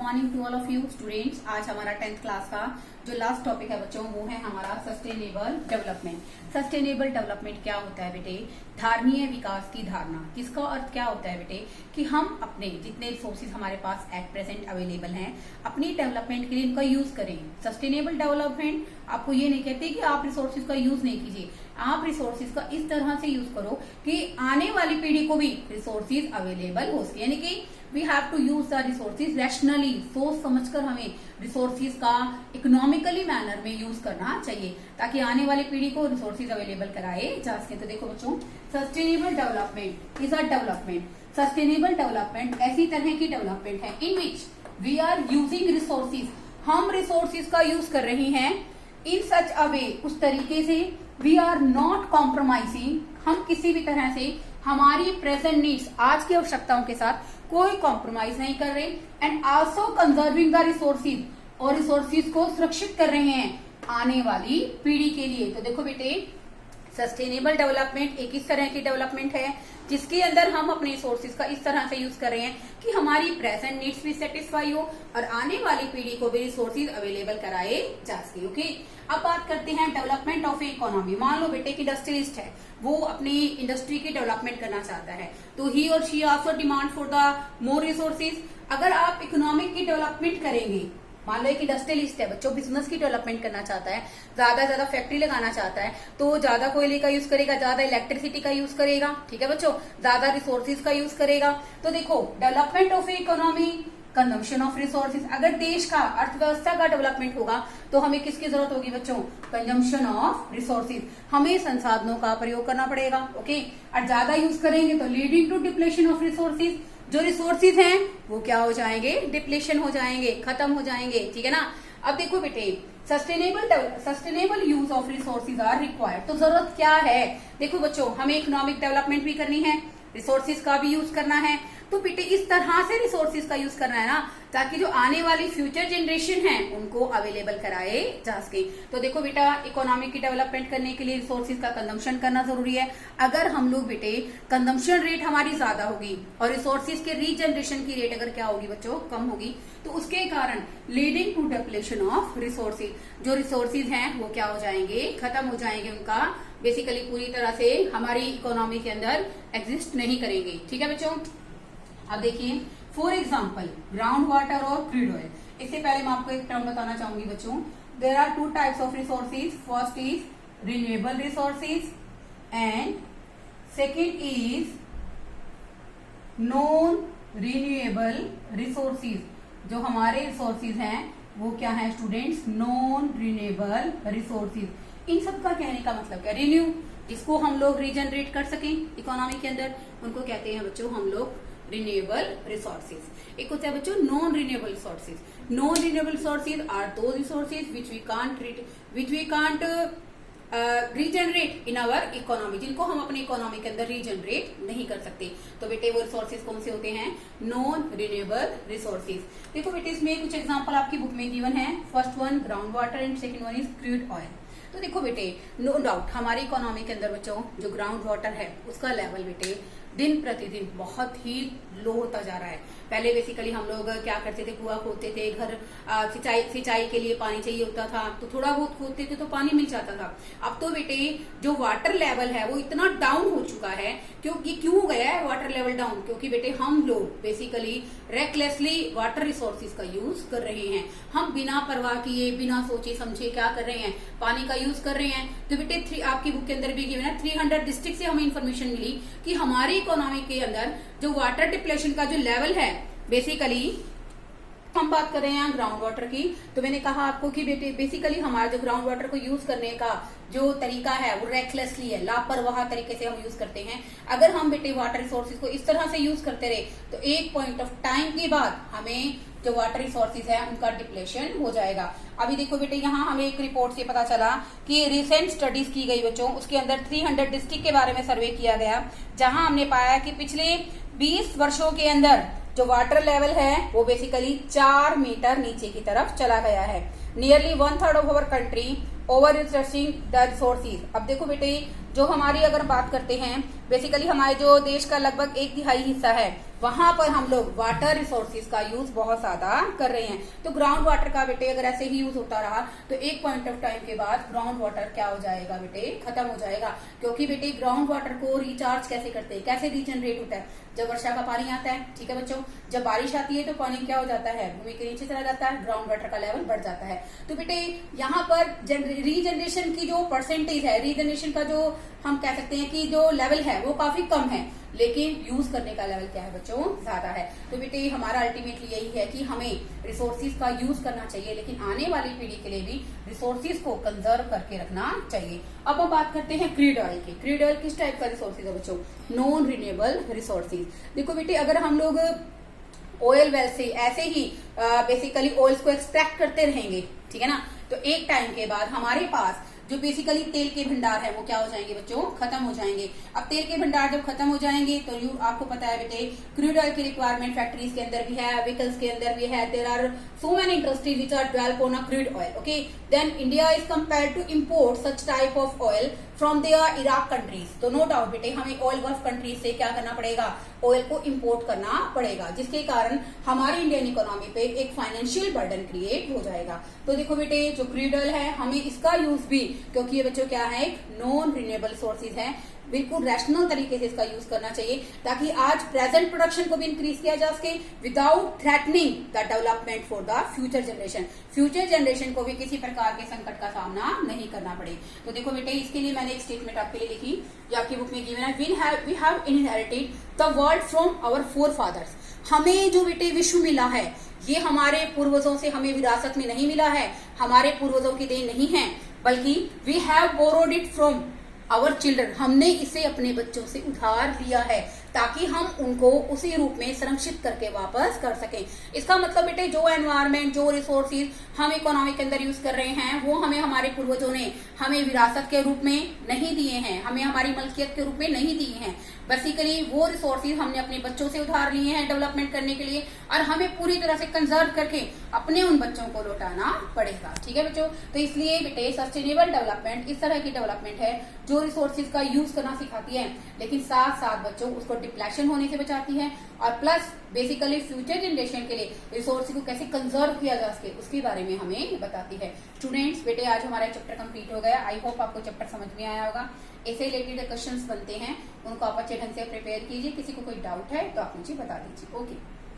Morning to all of you students. आज हमारा 10th class का जो लास्ट टॉपिक है बच्चों वो है हमारा सस्टेनेबल डेवलपमेंट। सस्टेनेबल डेवलपमेंट क्या होता है बेटे? धारणीय विकास की धारणा। जिसका अर्थ क्या होता है बेटे कि हम अपने जितने रिसोर्सेज हमारे पास एट प्रेजेंट अवेलेबल हैं अपनी डेवलपमेंट के लिए इनका यूज करें। सस्टेनेबल डेवलपमेंट आपको ये नहीं कहते कि आप रिसोर्सेज का यूज नहीं कीजिए, आप रिसोर्सेज का इस तरह से यूज करो कि आने वाली पीढ़ी को भी रिसोर्सेज अवेलेबल हो सके। यानी कि we have to use the resources rationally, सोच समझकर हमें रिसोर्सेज का इकोनॉमिकली मैनर में यूज करना चाहिए ताकि आने वाली पीढ़ी को रिसोर्सेज अवेलेबल कराए जा सके। तो देखो बच्चों, sustainable development is a development. Sustainable development ऐसी तरह की डेवलपमेंट है in which we are using resources, हम रिसोर्सेज का यूज कर रहे हैं इन सच अ वे, उस तरीके से वी आर नॉट कॉम्प्रोमाइजिंग, हम किसी भी तरह से हमारी प्रेजेंट नीड्स आज की आवश्यकताओं के साथ कोई कॉम्प्रोमाइज नहीं कर रहे and also conserving the resources, और रिसोर्सेज को सुरक्षित कर रहे हैं आने वाली पीढ़ी के लिए। तो देखो बेटे, सस्टेनेबल डेवलपमेंट एक इस तरह की डेवलपमेंट है जिसके अंदर हम अपने रिसोर्सेज का इस तरह से यूज कर रहे हैं कि हमारी प्रेजेंट नीड्स भी सेटिस्फाई हो और आने वाली पीढ़ी को भी रिसोर्सेज अवेलेबल कराए जा सके। ओके, अब बात करते हैं डेवलपमेंट ऑफ इकोनॉमी। मान लो बेटे की इंडस्ट्रियलिस्ट है, वो अपनी इंडस्ट्री की डेवलपमेंट करना चाहता है, तो ही और she also demand for the more resources. अगर आप इकोनॉमिक की डेवलपमेंट करेंगे, मान लो एक इंडस्ट्रियलिस्ट है बच्चों, बिजनेस की डेवलपमेंट करना चाहता है, ज्यादा फैक्ट्री लगाना चाहता है, तो ज्यादा कोयले का यूज करेगा, ज्यादा इलेक्ट्रिसिटी का यूज करेगा, ठीक है बच्चों, ज्यादा रिसोर्सेज का यूज करेगा। तो देखो, development of economy, consumption of resources. अगर देश का अर्थव्यवस्था का डेवलपमेंट होगा तो हमें किसकी जरूरत होगी बच्चों? कंजम्पशन ऑफ रिसोर्सेज, हमें संसाधनों का प्रयोग करना पड़ेगा। ओके, और ज्यादा यूज करेंगे तो leading to depletion of resources, जो रिसोर्सेज हैं वो क्या हो जाएंगे? डिप्लेशन हो जाएंगे, खत्म हो जाएंगे, ठीक है ना। अब देखो बेटे, sustainable use of resources are required. तो जरूरत क्या है? देखो बच्चों, हमें इकोनॉमिक डेवलपमेंट भी करनी है, रिसोर्सेज का भी यूज करना है, तो बेटे इस तरह से रिसोर्सेज का यूज करना है ना ताकि जो आने वाली फ्यूचर जनरेशन है उनको अवेलेबल कराए जा सके। तो देखो बेटा, इकोनॉमी की डेवलपमेंट करने के लिए रिसोर्सेज का कंजम्पशन करना जरूरी है। अगर हम लोग बेटे कंजम्पशन रेट हमारी ज्यादा होगी और रिसोर्सेज के रीजनरेशन की रेट अगर क्या होगी बच्चों? कम होगी, तो उसके कारण leading to depletion of resources, जो रिसोर्सेज हैं वो क्या हो जाएंगे? खत्म हो जाएंगे, उनका बेसिकली पूरी तरह से हमारी इकोनॉमी के अंदर एग्जिस्ट नहीं करेंगे, ठीक है बच्चों। अब देखिए, फॉर एग्जाम्पल ग्राउंड वाटर और क्रूड ऑयल। इससे पहले मैं आपको एक टर्म बताना चाहूंगी बच्चों, there are two types of resources. First is renewable resources and second is non renewable resources. जो हमारे रिसोर्सेज हैं वो क्या है स्टूडेंट्स? Non renewable resources. इन सब का कहने का मतलब क्या? रिन्यू, जिसको हम लोग रीजनरेट कर सकें इकोनॉमी के अंदर, उनको कहते हैं बच्चों हम लोग रिन्यूएबल रिसोर्सेज। एक होता है बच्चों non renewable resources. Non renewable resources are दो resources which we can't regenerate in our economy, जिनको हम अपनी इकोनॉमी के अंदर रीजनरेट नहीं कर सकते। तो बेटे वो रिसोर्सेज कौन से होते हैं? Non renewable resources. देखो बेटे, इसमें कुछ एग्जांपल आपकी बुक में गिवन है। First one ground water and second one is crude oil. तो देखो बेटे, नो डाउट हमारी इकोनॉमी के अंदर बच्चों जो ग्राउंड वाटर है उसका लेवल बेटे दिन प्रतिदिन बहुत ही लो होता जा रहा है। पहले बेसिकली हम लोग क्या करते थे? कुआं खोदते थे, घर सिंचाई के लिए पानी चाहिए होता था तो थोड़ा बहुत खोदते थे तो पानी मिल जाता था। अब तो बेटे जो वाटर लेवल है वो इतना डाउन हो चुका है। क्योंकि क्यों गया है वाटर लेवल डाउन? क्योंकि बेटे हम लोग बेसिकली रेकलेसली वाटर रिसोर्सेज का यूज कर रहे हैं। हम बिना परवाह किए, बिना सोचे समझे क्या कर रहे हैं? पानी का यूज कर रहे हैं। तो बेटे आपकी बुक के अंदर भी गिवन है 300 डिस्ट्रिक्ट से हमें इन्फॉर्मेशन मिली कि हमारी इकोनॉमी के अंदर जो वाटर डिप्लेशन का जो लेवल है, बेसिकली हम बात कर रहे हैं ग्राउंड वाटर की, तो मैंने कहा आपको कि बेसिकली हमारा जो ग्राउंड वाटर को यूज करने का जो तरीका है वो रेकलेसली है, लापरवाह तरीके से हम यूज करते हैं। अगर हम बेटे वाटर रिसोर्सेज को इस तरह से यूज करते रहे तो एक पॉइंट ऑफ टाइम के बाद हमें जो वाटर रिसोर्सेज है उनका डिप्लेशन हो जाएगा। अभी देखो बेटे, यहाँ हमें एक रिपोर्ट से पता चला कि रिसेंट स्टडीज की गई बच्चों, उसके अंदर 300 डिस्ट्रिक्ट के बारे में सर्वे किया गया, जहां हमने पाया कि पिछले 20 वर्षों के अंदर जो वाटर लेवल है वो बेसिकली 4 मीटर नीचे की तरफ चला गया है। Nearly 1/3 of our country over researching the resources. अब देखो बेटे, जो हमारी अगर बात करते हैं बेसिकली हमारे जो देश का लगभग 1/3 हिस्सा है वहां पर हम लोग वाटर रिसोर्सेज का यूज बहुत ज्यादा कर रहे हैं। तो ग्राउंड वाटर का बेटे अगर ऐसे ही यूज होता रहा तो एक पॉइंट ऑफ टाइम के बाद ग्राउंड वाटर क्या हो जाएगा बेटे, खत्म हो जाएगा। क्योंकि बेटे ग्राउंड वाटर को रिचार्ज कैसे करते हैं, कैसे रीजनरेट होता है, जब वर्षा का पानी आता है, ठीक है बच्चों, जब बारिश आती है तो पानी क्या हो जाता है, भूमि के नीचे चला जाता है, ग्राउंड वाटर का लेवल बढ़ जाता है। तो बेटे यहाँ पर रीजनरेशन की जो परसेंटेज है, रीजनरेशन का जो हम कह सकते हैं कि जो लेवल है वो काफी कम है, लेकिन यूज करने का लेवल क्या है बच्चों, ज्यादा है। तो बेटे हमारा अल्टीमेटली यही है कि हमें रिसोर्सेज का यूज करना चाहिए, लेकिन आने वाली पीढ़ी के लिए भी रिसोर्सेज को कंजर्व करके रखना चाहिए। अब हम बात करते हैं क्रूड ऑयल की। क्रूड ऑयल किस टाइप का रिसोर्सेज है बच्चों, नॉन रिन्यूएबल रिसोर्सेज। देखो बेटे अगर हम लोग ऑयल वेल से ऐसे ही बेसिकली ऑयल्स को एक्सट्रैक्ट करते रहेंगे, ठीक है ना, तो एक टाइम के बाद हमारे पास जो बेसिकली तेल के भंडार है वो क्या हो जाएंगे बच्चों, खत्म हो जाएंगे। अब तेल के भंडार जब खत्म हो जाएंगे तो आपको पता है बेटे क्रूड ऑयल की रिक्वायरमेंट फैक्ट्रीज के अंदर भी है, व्हीकल्स के अंदर भी है। There are so many industries which are develop on a crude oil, okay. Then India is compared to import such type of oil from there Iraq countries. तो नो डाउट बेटे हमें ऑयल गल्फ कंट्रीज से क्या करना पड़ेगा, oil को import करना पड़ेगा, जिसके कारण हमारी इंडियन इकोनॉमी पे एक फाइनेंशियल बर्डन क्रिएट हो जाएगा। तो देखो बेटे जो क्रूड ऑयल है हमें इसका यूज भी, क्योंकि ये बच्चों क्या है, एक नॉन रिन्यूएबल सोर्सेज है, बिल्कुल रैशनल तरीके से इसका यूज करना चाहिए ताकि आज प्रेजेंट प्रोडक्शन को भी इंक्रीज किया जा सके without threatening the development for the future generation. Future generation को भी किसी प्रकार के संकट का सामना नहीं करना पड़े। तो देखो बेटे इसके लिए मैंने एक स्टेटमेंट आपके लिए लिखी जो आपकी बुक में गिवन है, we have inherited the world from our forefathers. हमें जो बेटे विश्व मिला है ये हमारे पूर्वजों से हमें विरासत में नहीं मिला है, हमारे पूर्वजों की देन नहीं है, बल्कि we have borrowed it from our children. हमने इसे अपने बच्चों से उधार लिया है ताकि हम उनको उसी रूप में संरक्षित करके वापस कर सकें। इसका मतलब बेटे जो एनवायरमेंट, जो रिसोर्सेज हम इकोनॉमी के अंदर यूज कर रहे हैं वो हमें हमारे पूर्वजों ने हमें विरासत के रूप में नहीं दिए हैं, हमें हमारी मलकियत के रूप में नहीं दिए हैं। बेसिकली वो रिसोर्सेज हमने अपने बच्चों से उधार लिए हैं डेवलपमेंट करने के लिए, और हमें पूरी तरह से कंजर्व करके अपने उन बच्चों को लौटाना पड़ेगा, ठीक है बच्चों। तो इसलिए बेटे सस्टेनेबल डेवलपमेंट इस तरह की डेवलपमेंट है जो रिसोर्सेज का यूज करना सिखाती है, लेकिन साथ साथ बच्चों उसको डिप्लेशन होने से बचाती है, और प्लस बेसिकली फ्यूचर जनरेशन के लिए रिसोर्स को कैसे कंजर्व किया जा सके उसके बारे में हमें बताती है। स्टूडेंट्स बेटे आज हमारा चैप्टर कंप्लीट हो गया। आई होप आपको चैप्टर समझ में आया होगा। इससे रिलेटेड क्वेश्चंस बनते हैं उनको आप अच्छे ढंग से प्रिपेयर कीजिए। किसी को कोई डाउट है तो आप मुझे बता दीजिए। ओके।